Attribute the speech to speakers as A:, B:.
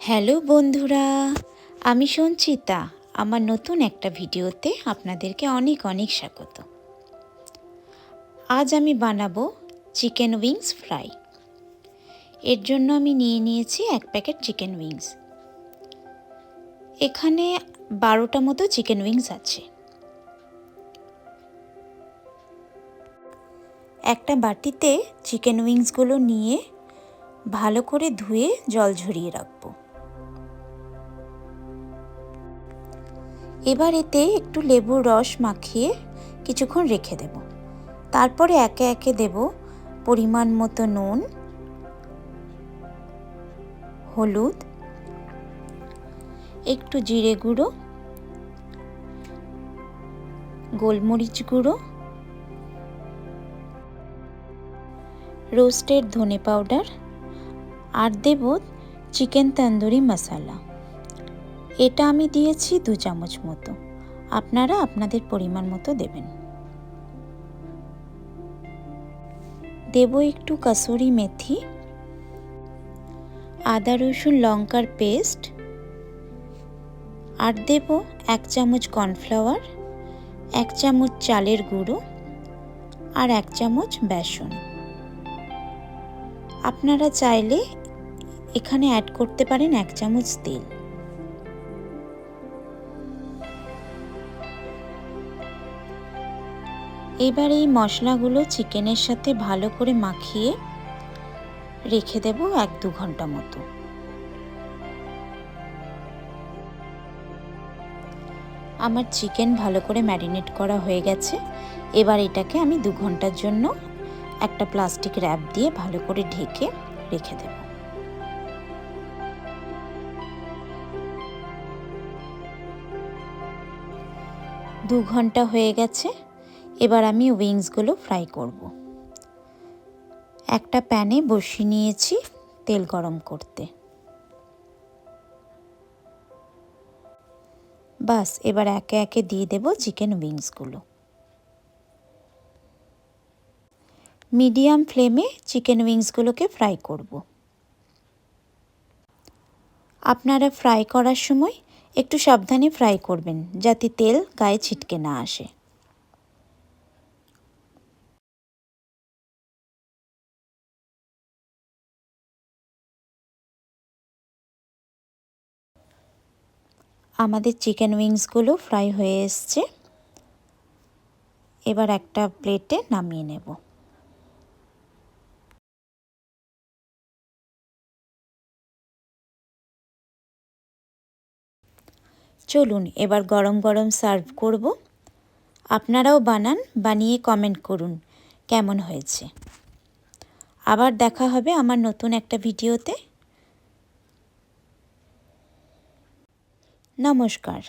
A: Hello বন্ধুরা, আমি সঞ্চিতা। আমার নতুন একটা ভিডিওতে আপনাদেরকে অনেক অনেক স্বাগত। আজ আমি বানাবো চিকেন উইংস ফ্রাই। এর জন্য আমি নিয়ে নিয়েছি 1 প্যাকেট চিকেন উইংস। এখানে 12টা মতো চিকেন উইংস আছে। একটা বাটিতে চিকেন উইংসগুলো নিয়ে ভালো করে ধুয়ে জল ঝরিয়ে রাখবো। এবার এতে একটু লেবুর রস মাখিয়ে কিছুক্ষণ রেখে দেব। তারপরে একে একে দেব পরিমাণ মতো নুন, হলুদ, একটু জিরে গুঁড়ো, গোলমরিচ গুঁড়ো, রোস্টেড ধনে পাউডার আর দেব চিকেন তন্দুরি মশলা। এটা আমি দিয়েছি 2 চামচ মতো। আপনারা আপনাদের পরিমাণ মতো দেবেন। দেব একটু কসুরি মেথি, আদা রসুন লঙ্কার পেস্ট আর দেব 1 চামচ কর্নফ্লাওয়ার, 1 চামচ চালের গুঁড়ো আর 1 চামচ বেসন। আপনারা চাইলে এখানে অ্যাড করতে পারেন 1 চামচ তেল। এবার এই মশলাগুলো চিকেনের সাথে ভালো করে মাখিয়ে রেখে দেব 1-2 ঘন্টা মতো। আমার চিকেন ভালো করে ম্যারিনেট করা হয়ে গেছে। এবার এটাকে আমি 2 ঘন্টার জন্য একটা প্লাস্টিক র্যাপ দিয়ে ভালো করে ঢেকে রেখে দেব। দু ঘন্টা হয়ে গেছে। এবার আমি উইংসগুলো ফ্রাই করব। একটা প্যানে বসিয়ে নিয়েছি তেল গরম করতে। বাস, এবার একে একে দিয়ে দেব চিকেন উইংসগুলো। মিডিয়াম ফ্লেমে চিকেন উইংসগুলোকে ফ্রাই করব। আপনারা ফ্রাই করার সময় একটু সাবধানে ফ্রাই করবেন যাতে তেল গায়ে ছিটকে না আসে। আমাদের চিকেন উইংসগুলো ফ্রাই হয়ে এসছে। এবার একটা প্লেটে নামিয়ে নেব। চলুন এবার গরম গরম সার্ভ করব। আপনারাও বানিয়ে কমেন্ট করুন কেমন হয়েছে। আবার দেখা হবে আমার নতুন একটা ভিডিওতে। নমস্কার।